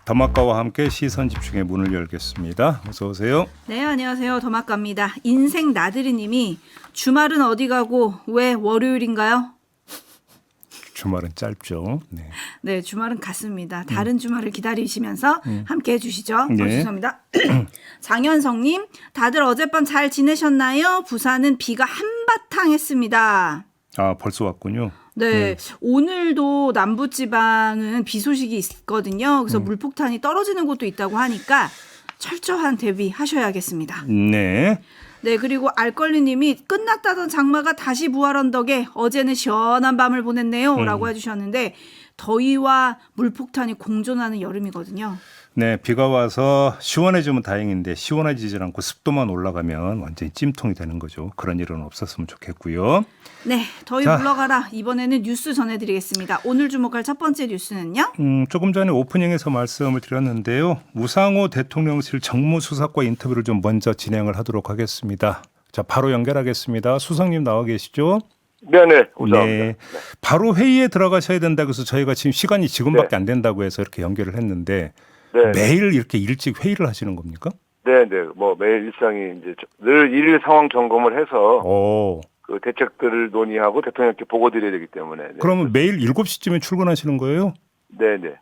더마카와 함께 시선 집중의 문을 열겠습니다. 어서 오세요. 네, 안녕하세요. 더마카입니다. 인생 나들이님이 주말은 어디 가고 왜 월요일인가요? 주말은 짧죠. 네. 네, 주말은 갔습니다. 다른 주말을 기다리시면서 함께 해주시죠. 네. 죄송합니다. 장현성님, 다들 어젯밤 잘 지내셨나요? 부산은 비가 한바탕 했습니다. 아, 벌써 왔군요. 네, 오늘도 남부지방은 비 소식이 있거든요. 그래서 물폭탄이 떨어지는 곳도 있다고 하니까 철저한 대비하셔야겠습니다. 네. 네, 그리고 알걸리님이 끝났다던 장마가 다시 부활한 덕에 어제는 시원한 밤을 보냈네요 라고 해주셨는데 더위와 물폭탄이 공존하는 여름이거든요. 네, 비가 와서 시원해지면 다행인데 시원해지질 않고 습도만 올라가면 완전히 찜통이 되는 거죠. 그런 일은 없었으면 좋겠고요. 네, 더위 물러가라. 이번에는 뉴스 전해드리겠습니다. 오늘 주목할 첫 번째 뉴스는요. 조금 전에 오프닝에서 말씀을 드렸는데요. 우상호 대통령실 정무수석과 인터뷰를 좀 먼저 진행을 하도록 하겠습니다. 자, 바로 연결하겠습니다. 수석님 나와 계시죠? 네네. 우상호입니다. 네, 바로 회의에 들어가셔야 된다고 해서 저희가 지금 시간이 지금밖에 네. 안 된다고 해서 이렇게 연결을 했는데 네. 매일 이렇게 일찍 회의를 하시는 겁니까? 네네. 뭐 매일 일상이 이제 늘 일일 상황 점검을 해서 오. 그 대책들을 논의하고 대통령께 보고 드려야 되기 때문에. 네. 그러면 매일 7시쯤에 출근하시는 거예요? 네네.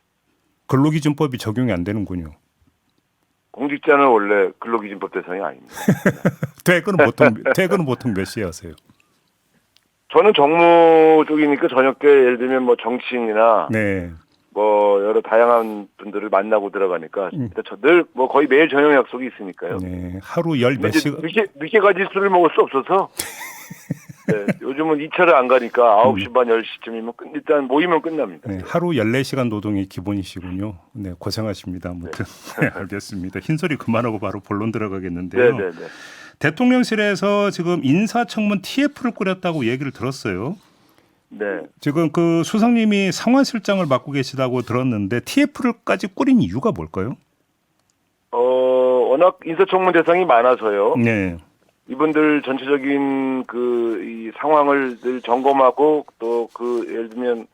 근로기준법이 적용이 안 되는군요. 공직자는 원래 근로기준법 대상이 아닙니다. 퇴근은 보통 몇 시에 하세요? 저는 정무 쪽이니까 저녁 때 예를 들면 뭐 정치인이나 네. 뭐 여러 다양한 분들을 만나고 들어가니까 늘 뭐 거의 매일 저녁 약속이 있으니까요. 네. 하루 열 몇 시간. 늦게까지 술을 먹을 수 없어서. 네, 요즘은 2차를 안 가니까 9시 반 10시쯤이면 일단 모이면 끝납니다. 네, 하루 14시간 노동이 기본이시군요. 네, 고생하십니다. 아무튼. 네, 알겠습니다. 흰소리 그만하고 바로 본론 들어가겠는데요. 네네네. 대통령실에서 지금 인사청문 TF를 꾸렸다고 얘기를 들었어요. 네. 지금 그 수석님이 상황실장을 맡고 계시다고 들었는데 TF를까지 꾸린 이유가 뭘까요? 워낙 인사청문 대상이 많아서요. 네. 이분들 전체적인 이 상황을 늘 점검하고 또 예를 들면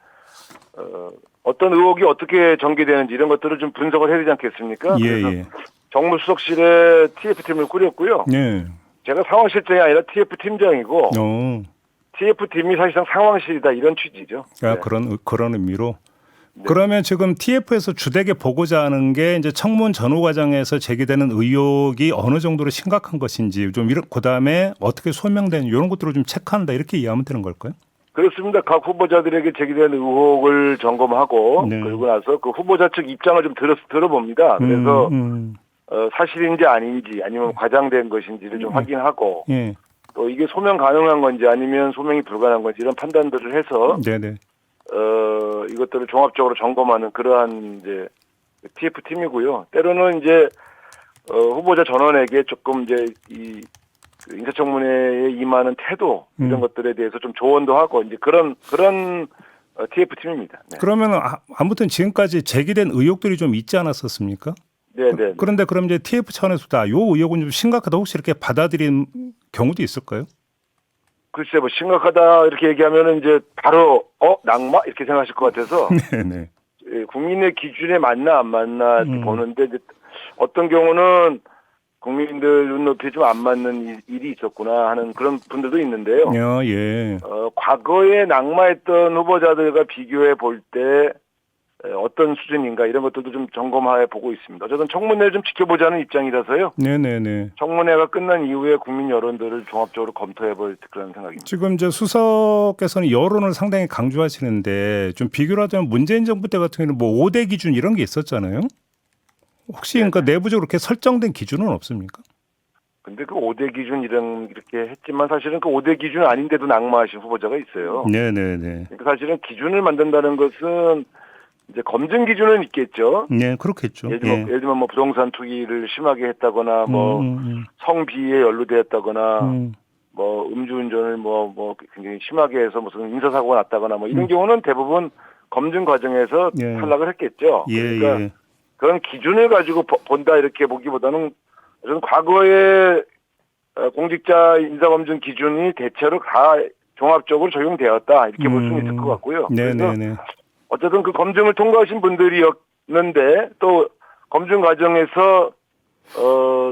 어떤 의혹이 어떻게 전개되는지 이런 것들을 좀 분석을 해야 되지 않겠습니까? 예, 그래서 예. 정무수석실에 TF팀을 꾸렸고요. 네. 제가 상황실장이 아니라 TF팀장이고 TF팀이 사실상 상황실이다 이런 취지죠. 아, 네. 그런 의미로. 네. 그러면 지금 TF에서 주되게 보고자 하는 게 이제 청문 전후 과정에서 제기되는 의혹이 어느 정도로 심각한 것인지 좀 그다음에 어떻게 소명되는 이런 것들을 좀 체크한다 이렇게 이해하면 되는 걸까요? 그렇습니다. 각 후보자들에게 제기된 의혹을 점검하고 네. 그리고 나서 그 후보자 측 입장을 좀 들어봅니다. 그래서 사실인지 아닌지 아니면 과장된 것인지를 좀 확인하고 예. 또 이게 소명 가능한 건지 아니면 소명이 불가능한 건지 이런 판단들을 해서 네네. 이것들을 종합적으로 점검하는 그러한 이제 TF 팀이고요. 때로는 이제 후보자 전원에게 조금 이제 그 인사청문회에 임하는 태도 이런 것들에 대해서 좀 조언도 하고 이제 그런 TF 팀입니다. 네. 그러면 아무튼 지금까지 제기된 의혹들이 좀 있지 않았었습니까? 네네. 그런데 그럼 이제 TF 차원에서다 요 의혹은 좀 심각하다 혹시 이렇게 받아들인 경우도 있을까요? 글쎄 뭐 심각하다 이렇게 얘기하면은 이제 바로 낙마 이렇게 생각하실 것 같아서 네네. 국민의 기준에 맞나 안 맞나 이렇게 보는데 이제 어떤 경우는 국민들 눈높이에 좀 안 맞는 일이 있었구나 하는 그런 분들도 있는데요. 예. 과거에 낙마했던 후보자들과 비교해 볼 때 어떤 수준인가 이런 것들도 좀 점검해 보고 있습니다. 어쨌든 청문회를 좀 지켜보자는 입장이라서요. 네네네. 청문회가 끝난 이후에 국민 여론들을 종합적으로 검토해 볼 그런 생각입니다. 지금 이제 수석께서는 여론을 상당히 강조하시는데 좀 비교를 하자면 문재인 정부 때 같은 경우는 뭐 5대 기준 이런 게 있었잖아요. 혹시 그러니까 내부적으로 이렇게 설정된 기준은 없습니까? 근데 그 5대 기준 이렇게 했지만 사실은 그 5대 기준 아닌데도 낙마하신 후보자가 있어요. 네네네. 그러니까 사실은 기준을 만든다는 것은 이제 검증 기준은 있겠죠. 네, 그렇겠죠. 예를 들면 뭐 부동산 투기를 심하게 했다거나 뭐 성비위에 연루되었다거나 뭐 음주운전을 뭐 굉장히 심하게 해서 무슨 인사사고가 났다거나 뭐 이런 경우는 대부분 검증 과정에서 탈락을 했겠죠. 그러니까 그런 기준을 가지고 본다 이렇게 보기보다는 저는 과거의 공직자 인사검증 기준이 대체로 다 종합적으로 적용되었다 이렇게 볼 수는 있을 것 같고요. 그래서 어쨌든 그 검증을 통과하신 분들이었는데 또 검증 과정에서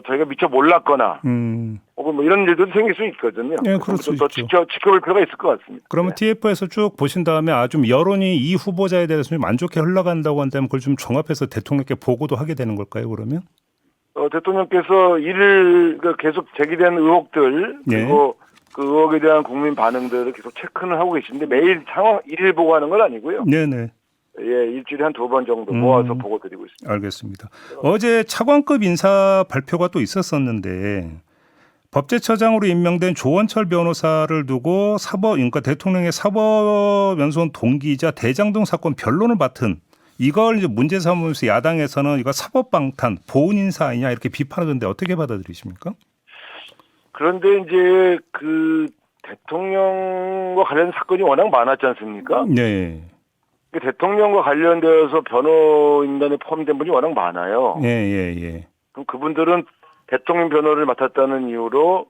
저희가 미처 몰랐거나 혹은 뭐 이런 일도 생길 수 있거든요. 네, 그럴 수 더 있죠. 지켜볼 필요가 있을 것 같습니다. 그러면 TF에서 쭉 보신 다음에 좀 여론이 이 후보자에 대해서 좀 안 좋게 흘러간다고 한다면 그걸 좀 종합해서 대통령께 보고도 하게 되는 걸까요? 그러면? 대통령께서 계속 제기된 의혹들 그리고 그 의혹에 대한 국민 반응들을 계속 체크는 하고 계신데 매일 상황 일일 보고하는 건 아니고요. 네네. 예, 일주일에 한 2번 정도 모아서 보고 드리고 있습니다. 알겠습니다. 어제 차관급 인사 발표가 또 있었었는데 법제처장으로 임명된 조원철 변호사를 두고 그러니까 대통령의 사법연수원 동기이자 대장동 사건 변론을 맡은 이걸 이제 문제 삼으면서 야당에서는 이거 사법방탄, 보훈 인사 아니냐 이렇게 비판하던데 어떻게 받아들이십니까? 그런데 이제 그 대통령과 관련된 사건이 워낙 많았지 않습니까? 네. 대통령과 관련되어서 변호인단에 포함된 분이 워낙 많아요. 예. 그럼 그분들은 대통령 변호를 맡았다는 이유로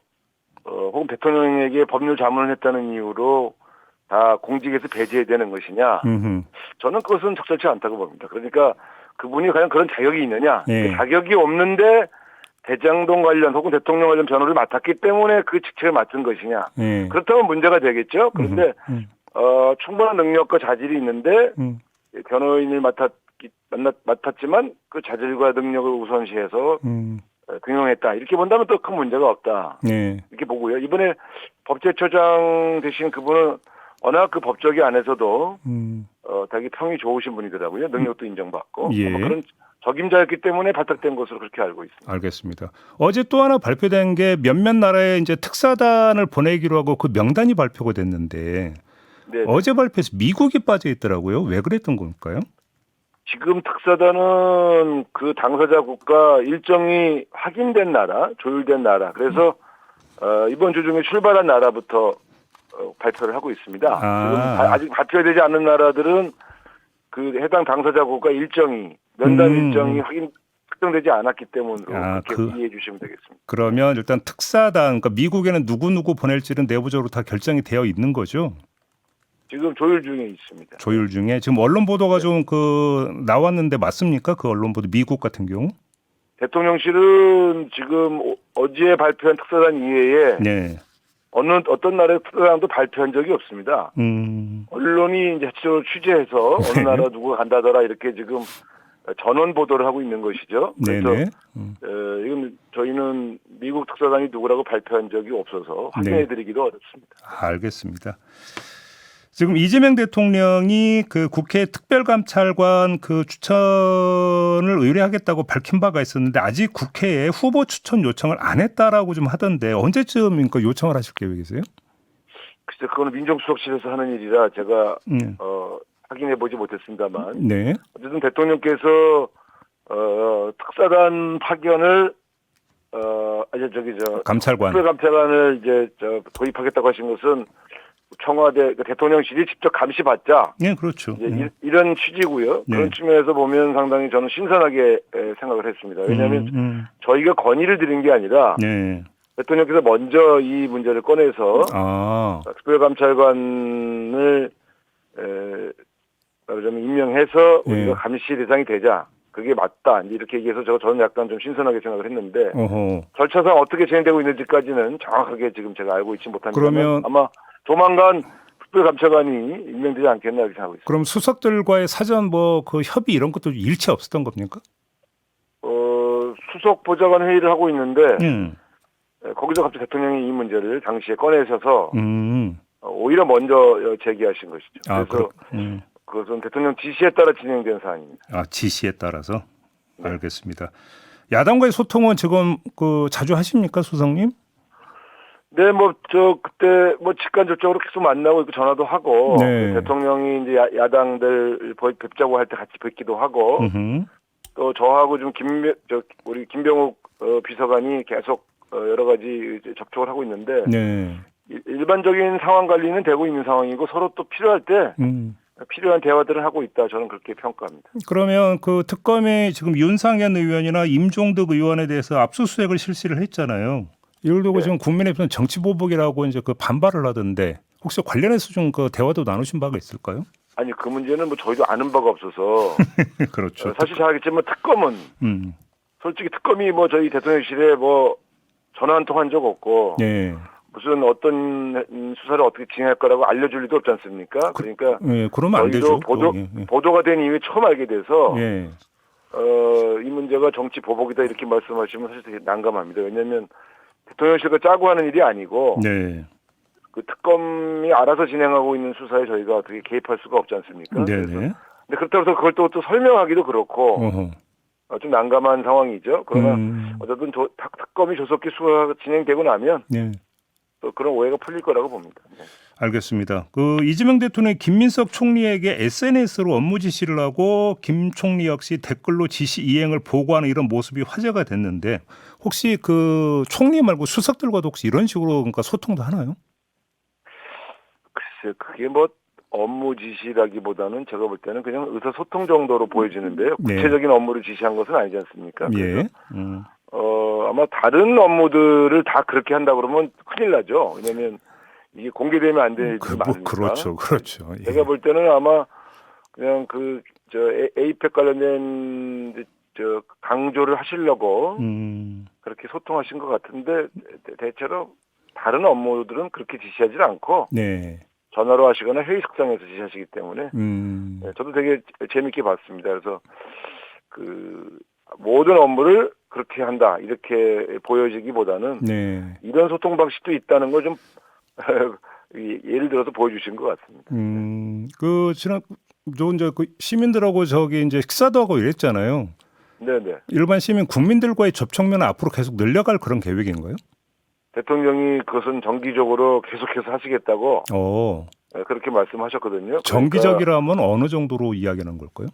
혹은 대통령에게 법률 자문을 했다는 이유로 다 공직에서 배제해야 되는 것이냐? 저는 그것은 적절치 않다고 봅니다. 그러니까 그분이 과연 그런 자격이 있느냐? 그 자격이 없는데 대장동 관련 혹은 대통령 관련 변호를 맡았기 때문에 그 직책을 맡은 것이냐? 그렇다면 문제가 되겠죠. 그런데 충분한 능력과 자질이 있는데 변호인을 맡았지만 그 자질과 능력을 우선시해서 등용했다. 이렇게 본다면 또 큰 문제가 없다. 이렇게 보고요. 이번에 법제처장 되신 그분은 워낙 그 법조계 안에서도 되게 평이 좋으신 분이더라고요. 능력도 인정받고 그런 적임자였기 때문에 발탁된 것으로 그렇게 알고 있습니다. 알겠습니다. 어제 또 하나 발표된 게 몇몇 나라에 이제 특사단을 보내기로 하고 그 명단이 발표가 됐는데 네네. 어제 발표에서 미국이 빠져 있더라고요. 왜 그랬던 걸까요? 지금 특사단은 그 당사자 국가 일정이 확인된 나라, 조율된 나라. 그래서 이번 주 중에 출발한 나라부터 발표를 하고 있습니다. 지금 아직 발표되지 않은 나라들은 그 해당 당사자 국가 일정이 면담 일정이 확정되지 않았기 때문에 그렇게 이해해 주시면 되겠습니다. 그러면 일단 특사단, 그러니까 미국에는 누구 보낼지는 내부적으로 다 결정이 되어 있는 거죠? 지금 조율 중에 있습니다. 조율 중에 지금 언론 보도가 좀 나왔는데 맞습니까? 그 언론 보도 미국 같은 경우? 대통령실은 지금 어제 발표한 특사단 이외에 어떤 나라의 특사단도 발표한 적이 없습니다. 언론이 이제 핵심적으로 취재해서 어느 나라 누구가 간다더라 이렇게 지금 전원 보도를 하고 있는 것이죠. 그래서 이건 저희는 미국 특사단이 누구라고 발표한 적이 없어서 확인해드리기도 어렵습니다. 알겠습니다. 지금 이재명 대통령이 그 국회 특별감찰관 그 추천을 의뢰하겠다고 밝힌 바가 있었는데 아직 국회에 후보 추천 요청을 안 했다라고 좀 하던데 언제쯤 요청을 하실 계획이세요? 글쎄 그거는 민정수석실에서 하는 일이라 제가 확인해 보지 못했습니다만 어쨌든 대통령께서 특사단 파견을 특별감찰관을 이제 도입하겠다고 하신 것은 청와대 대통령실이 직접 감시받자. 그렇죠. 이런 취지고요. 그런 측면에서 보면 상당히 저는 신선하게 생각을 했습니다. 왜냐하면 저희가 건의를 드린 게 아니라 대통령께서 먼저 이 문제를 꺼내서 특별감찰관을 말하자면 임명해서 우리가 감시 대상이 되자. 그게 맞다. 이렇게 얘기해서 저는 약간 좀 신선하게 생각을 했는데 절차상 어떻게 진행되고 있는지까지는 정확하게 지금 제가 알고 있지 못합니다. 그러면 아마 조만간 특별감찰관이 임명되지 않겠나 이렇게 생각하고 있습니다. 그럼 수석들과의 사전 그 협의 이런 것도 일치 없었던 겁니까? 수석 보좌관 회의를 하고 있는데 거기서 갑자기 대통령이 이 문제를 당시에 꺼내셔서 오히려 먼저 제기하신 것이죠. 그래서 그것은 대통령 지시에 따라 진행된 사안입니다. 지시에 따라서? 알겠습니다. 야당과의 소통은 지금 자주 하십니까, 수석님? 네, 그때 직간접적으로 계속 만나고 전화도 하고 대통령이 이제 야당들 뵙자고 할 때 같이 뵙기도 하고 또 저하고 좀 우리 김병욱 비서관이 계속 여러 가지 접촉을 하고 있는데 일반적인 상황 관리는 되고 있는 상황이고 서로 또 필요할 때 필요한 대화들을 하고 있다. 저는 그렇게 평가합니다. 그러면 그 특검이 지금 윤상현 의원이나 임종득 의원에 대해서 압수수색을 실시를 했잖아요. 이걸 두고 지금 국민의힘은 정치보복이라고 이제 반발을 하던데 혹시 관련해서 좀 대화도 나누신 바가 있을까요? 아니 그 문제는 뭐 저희도 아는 바가 없어서 그렇죠. 사실 잘 알겠지만 특검은 솔직히 특검이 뭐 저희 대통령실에 뭐 전화 한 통 한 적 없고 예. 무슨 어떤 수사를 어떻게 진행할 거라고 알려줄 리도 없지 않습니까? 그러니까 예, 그러면 안 되죠. 보도가 된 이후에 처음 알게 돼서 예. 이 문제가 정치 보복이다 이렇게 말씀하시면 사실 되게 난감합니다. 왜냐하면 대통령실과 짜고 하는 일이 아니고 네. 그 특검이 알아서 진행하고 있는 수사에 저희가 어떻게 개입할 수가 없지 않습니까? 네네. 근데 그렇다고 해서 그걸 또 설명하기도 그렇고 좀 난감한 상황이죠. 그러나 어쨌든 특검이 조속히 수사가 진행되고 나면 네. 또 그런 오해가 풀릴 거라고 봅니다. 네. 알겠습니다. 그 이재명 대통령이 김민석 총리에게 SNS로 업무 지시를 하고 김 총리 역시 댓글로 지시 이행을 보고하는 이런 모습이 화제가 됐는데 혹시 그 총리 말고 수석들과도 혹시 이런 식으로 그러니까 소통도 하나요? 글쎄요, 그게 뭐 업무 지시라기보다는 제가 볼 때는 그냥 의사소통 정도로 보여지는데요. 구체적인 업무를 지시한 것은 아니지 않습니까? 예. 아마 다른 업무들을 다 그렇게 한다 그러면 큰일 나죠. 왜냐하면 이게 공개되면 안 되지 않습니까? 그렇죠, 그렇죠. 예. 제가 볼 때는 아마 그냥 에이펙 관련된 강조를 하시려고 그렇게 소통하신 것 같은데 대체로 다른 업무들은 그렇게 지시하지 않고 네. 전화로 하시거나 회의석상에서 지시하시기 때문에 네, 저도 되게 재밌게 봤습니다. 그래서 그 모든 업무를 그렇게 한다 이렇게 보여지기보다는 네. 이런 소통 방식도 있다는 걸 좀 예를 들어서 보여주신 것 같습니다. 그 지난 이제 그 시민들하고 저기 이제 식사도 하고 이랬잖아요. 네네. 일반 시민 국민들과의 접촉면을 앞으로 계속 늘려갈 그런 계획인가요? 대통령이 그것은 정기적으로 계속해서 하시겠다고 그렇게 말씀하셨거든요. 정기적이라면 어느 정도로 이야기하는 걸까요?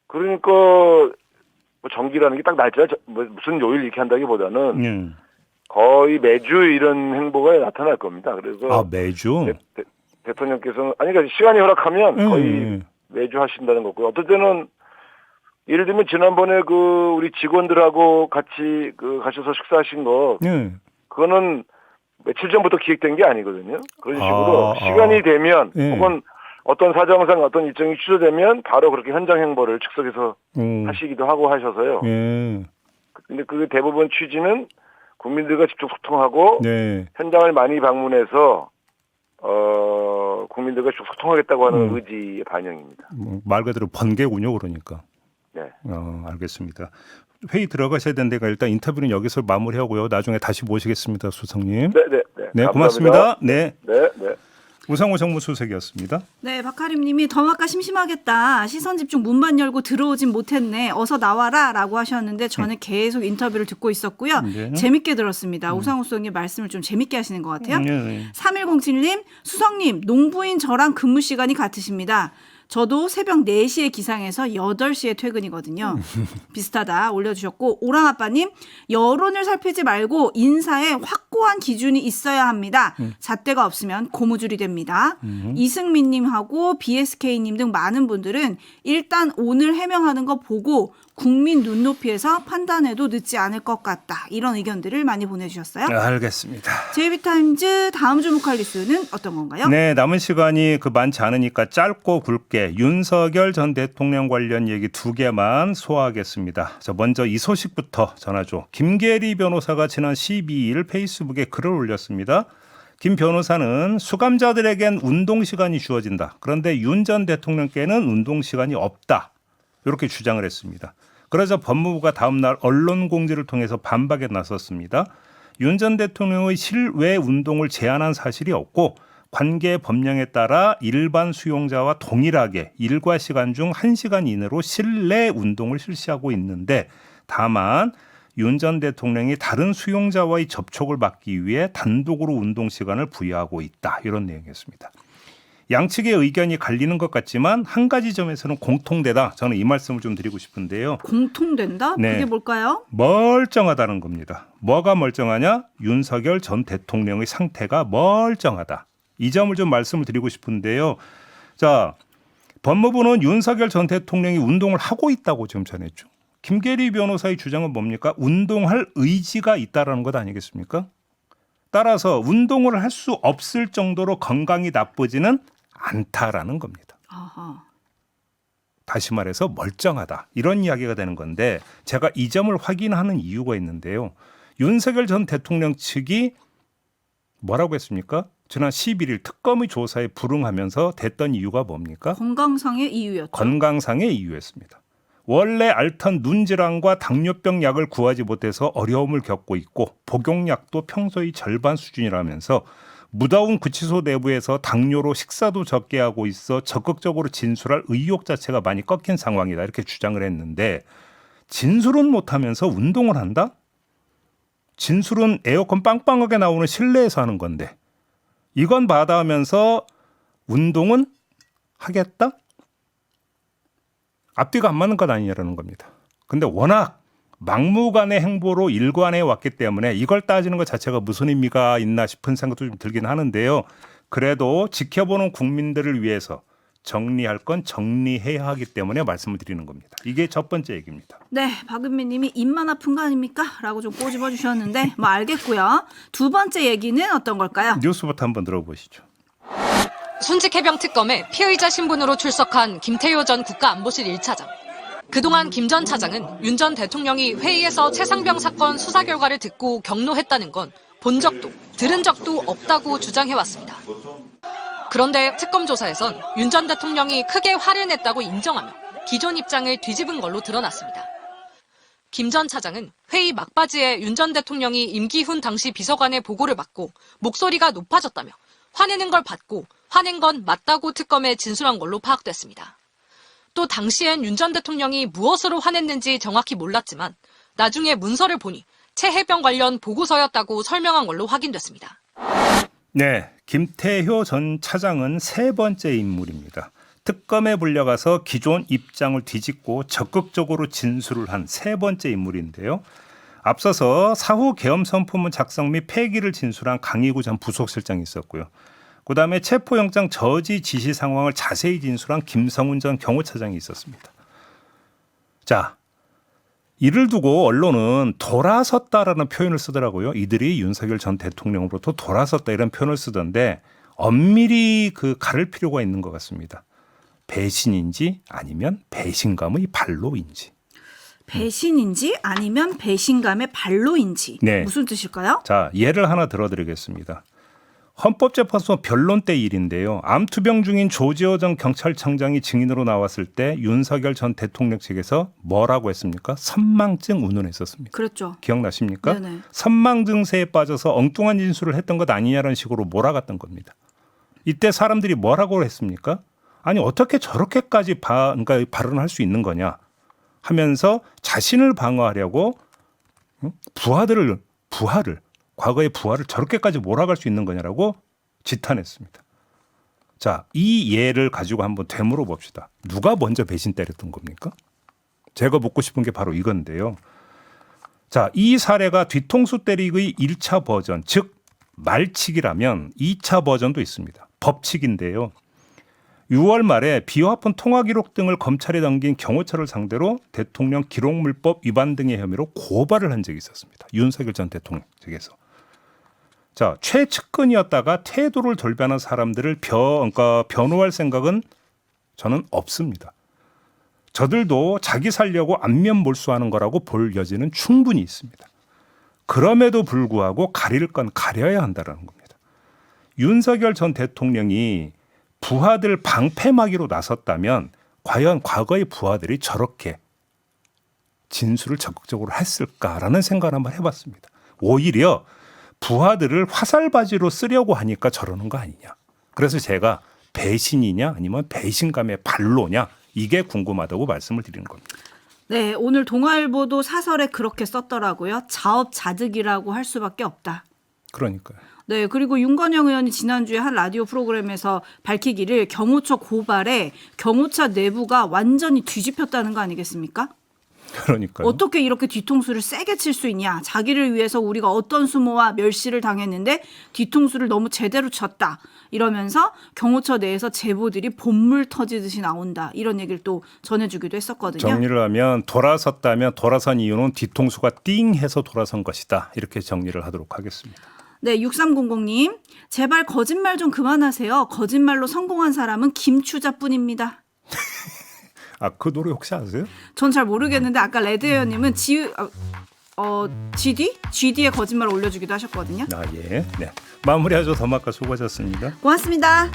그러니까 뭐 정기라는 게 딱 날짜 무슨 요일 이렇게 한다기보다는 거의 매주 이런 행보가 나타날 겁니다. 그래서 매주 대통령께서는 그러니까 시간이 허락하면 거의 매주 하신다는 거고요. 어떨 때는 예를 들면 지난번에 그 우리 직원들하고 같이 가셔서 식사하신 거 그거는 며칠 전부터 기획된 게 아니거든요. 그런 식으로 시간이 되면 혹은 어떤 사정상 어떤 일정이 취소되면 바로 그렇게 현장 행보를 즉석에서 하시기도 하고 하셔서요. 근데 그 대부분 취지는 국민들과 직접 소통하고 현장을 많이 방문해서 국민들과 직접 소통하겠다고 하는 의지의 반영입니다. 말 그대로 번개군요, 그러니까. 네. 알겠습니다. 회의 들어가셔야 되는데 일단 인터뷰는 여기서 마무리하고요. 나중에 다시 모시겠습니다, 수석님. 네, 고맙습니다. 네. 네. 우상호 정무수석이었습니다. 네, 박하림님이 더마까 심심하겠다. 시선 집중 문만 열고 들어오진 못했네. 어서 나와라라고 하셨는데 저는 계속 인터뷰를 듣고 있었고요. 재밌게 들었습니다. 우상호 수석님 말씀을 좀 재밌게 하시는 것 같아요. 3107님, 수석님, 농부인 저랑 근무 시간이 같으십니다. 저도 새벽 4시에 기상해서 8시에 퇴근이거든요. 비슷하다 올려주셨고 오랑아빠님 여론을 살피지 말고 인사에 확고한 기준이 있어야 합니다. 잣대가 없으면 고무줄이 됩니다. 이승민님하고 BSK님 등 많은 분들은 일단 오늘 해명하는 거 보고 국민 눈높이에서 판단해도 늦지 않을 것 같다. 이런 의견들을 많이 보내주셨어요. 알겠습니다. JB타임즈 다음 주목할 뉴스는 어떤 건가요? 네, 남은 시간이 많지 않으니까 짧고 굵게 윤석열 전 대통령 관련 얘기 2개만 소화하겠습니다. 먼저 이 소식부터 전하죠. 김계리 변호사가 지난 12일 페이스북에 글을 올렸습니다. 김 변호사는 수감자들에겐 운동시간이 주어진다. 그런데 윤 전 대통령께는 운동시간이 없다. 이렇게 주장을 했습니다. 그러자 법무부가 다음 날 언론 공지를 통해서 반박에 나섰습니다. 윤 전 대통령의 실외 운동을 제한한 사실이 없고 관계 법령에 따라 일반 수용자와 동일하게 일과 시간 중 1시간 이내로 실내 운동을 실시하고 있는데 다만 윤 전 대통령이 다른 수용자와의 접촉을 막기 위해 단독으로 운동 시간을 부여하고 있다. 이런 내용이었습니다. 양측의 의견이 갈리는 것 같지만 한 가지 점에서는 공통되다. 저는 이 말씀을 좀 드리고 싶은데요. 공통된다? 네. 그게 뭘까요? 멀쩡하다는 겁니다. 뭐가 멀쩡하냐? 윤석열 전 대통령의 상태가 멀쩡하다. 이 점을 좀 말씀을 드리고 싶은데요. 자, 법무부는 윤석열 전 대통령이 운동을 하고 있다고 지금 전했죠. 김계리 변호사의 주장은 뭡니까? 운동할 의지가 있다라는 것 아니겠습니까? 따라서 운동을 할 수 없을 정도로 건강이 나쁘지는 않다라는 겁니다. 아하. 다시 말해서 멀쩡하다. 이런 이야기가 되는 건데 제가 이 점을 확인하는 이유가 있는데요. 윤석열 전 대통령 측이 뭐라고 했습니까? 지난 11일 특검의 조사에 불응하면서 됐던 이유가 뭡니까? 건강상의 이유였죠. 건강상의 이유였습니다. 원래 앓던 눈질환과 당뇨병 약을 구하지 못해서 어려움을 겪고 있고 복용량도 평소의 절반 수준이라면서 무더운 구치소 내부에서 당뇨로 식사도 적게 하고 있어 적극적으로 진술할 의욕 자체가 많이 꺾인 상황이다 이렇게 주장을 했는데 진술은 못하면서 운동을 한다? 진술은 에어컨 빵빵하게 나오는 실내에서 하는 건데 이건 받아하면서 운동은 하겠다? 앞뒤가 안 맞는 것 아니냐라는 겁니다. 근데 워낙 막무가내 행보로 일관해 왔기 때문에 이걸 따지는 것 자체가 무슨 의미가 있나 싶은 생각도 좀 들긴 하는데요. 그래도 지켜보는 국민들을 위해서 정리할 건 정리해야 하기 때문에 말씀을 드리는 겁니다. 이게 첫 번째 얘기입니다. 네, 박은미 님이 입만 아픈 거 아닙니까? 라고 좀 꼬집어 주셨는데 뭐 알겠고요. 두 번째 얘기는 어떤 걸까요? 뉴스부터 한번 들어보시죠. 순직해병 특검에 피의자 신분으로 출석한 김태효 전 국가안보실 1차장. 그동안 김 전 차장은 윤 전 대통령이 회의에서 최상병 사건 수사 결과를 듣고 격노했다는 건 본 적도 들은 적도 없다고 주장해왔습니다. 그런데 특검 조사에선 윤 전 대통령이 크게 화를 냈다고 인정하며 기존 입장을 뒤집은 걸로 드러났습니다. 김 전 차장은 회의 막바지에 윤 전 대통령이 임기훈 당시 비서관의 보고를 받고 목소리가 높아졌다며 화내는 걸 봤고 화낸 건 맞다고 특검에 진술한 걸로 파악됐습니다. 또 당시엔 윤 전 대통령이 무엇으로 화냈는지 정확히 몰랐지만 나중에 문서를 보니 최해병 관련 보고서였다고 설명한 걸로 확인됐습니다. 네, 김태효 전 차장은 세 번째 인물입니다. 특검에 불려가서 기존 입장을 뒤집고 적극적으로 진술을 한 세 번째 인물인데요. 앞서서 사후 계엄 선포문 작성 및 폐기를 진술한 강희구 전 부속실장이 있었고요. 그다음에 체포영장 저지 지시 상황을 자세히 진술한 김성훈 전 경호차장이 있었습니다. 자, 이를 두고 언론은 돌아섰다라는 표현을 쓰더라고요. 이들이 윤석열 전 대통령으로부터 돌아섰다 이런 표현을 쓰던데 엄밀히 가를 필요가 있는 것 같습니다. 배신인지 아니면 배신감의 발로인지. 배신인지 아니면 배신감의 발로인지. 네. 무슨 뜻일까요? 자, 예를 하나 들어드리겠습니다. 헌법재판소 변론 때 일인데요. 암투병 중인 조지호 전 경찰청장이 증인으로 나왔을 때 윤석열 전 대통령 측에서 뭐라고 했습니까? 선망증 운운했었습니다. 그렇죠. 기억나십니까? 네네. 선망증세에 빠져서 엉뚱한 진술을 했던 것 아니냐라는 식으로 몰아갔던 겁니다. 이때 사람들이 뭐라고 했습니까? 아니 어떻게 저렇게까지 그러니까 발언할 수 있는 거냐 하면서 자신을 방어하려고 부하를 과거의 부하를 저렇게까지 몰아갈 수 있는 거냐라고 지탄했습니다. 자, 이 예를 가지고 한번 되물어 봅시다. 누가 먼저 배신 때렸던 겁니까? 제가 묻고 싶은 게 바로 이건데요. 자, 이 사례가 뒤통수 때리기의 1차 버전, 즉 말치기라면 2차 버전도 있습니다. 법칙인데요. 6월 말에 비화폰 통화 기록 등을 검찰에 넘긴 경호처를 상대로 대통령 기록물법 위반 등의 혐의로 고발을 한 적이 있었습니다. 윤석열 전 대통령 측에서. 자, 최측근이었다가 태도를 돌변한 사람들을 그러니까 변호할 생각은 저는 없습니다. 저들도 자기 살려고 안면 몰수하는 거라고 볼 여지는 충분히 있습니다. 그럼에도 불구하고 가릴 건 가려야 한다는 겁니다. 윤석열 전 대통령이 부하들 방패막이로 나섰다면 과연 과거의 부하들이 저렇게 진술을 적극적으로 했을까라는 생각을 한번 해봤습니다. 오히려 부하들을 화살바지로 쓰려고 하니까 저러는 거 아니냐. 그래서 제가 배신이냐 아니면 배신감의 발로냐 이게 궁금하다고 말씀을 드리는 겁니다. 네, 오늘 동아일보도 사설에 그렇게 썼더라고요. 자업자득이라고 할 수밖에 없다. 그러니까요. 네, 그리고 윤건영 의원이 지난주에 한 라디오 프로그램에서 밝히기를 경호처 고발에 경호처 내부가 완전히 뒤집혔다는 거 아니겠습니까? 그러니까요. 어떻게 이렇게 뒤통수를 세게 칠 수 있냐. 자기를 위해서 우리가 어떤 수모와 멸시를 당했는데 뒤통수를 너무 제대로 쳤다. 이러면서 경호처 내에서 제보들이 본물 터지듯이 나온다. 이런 얘기를 또 전해주기도 했었거든요. 정리를 하면 돌아섰다면 돌아선 이유는 뒤통수가 띵 해서 돌아선 것이다. 이렇게 정리를 하도록 하겠습니다. 네, 6300님. 제발 거짓말 좀 그만하세요. 거짓말로 성공한 사람은 김추자뿐입니다. 아, 그 노래 혹시 아세요? 전 잘 모르겠는데 아까 레드헤어님은 GD의 거짓말 올려주기도 하셨거든요. 아, 예. 네. 마무리하죠. 더마카 수고하셨습니다. 고맙습니다.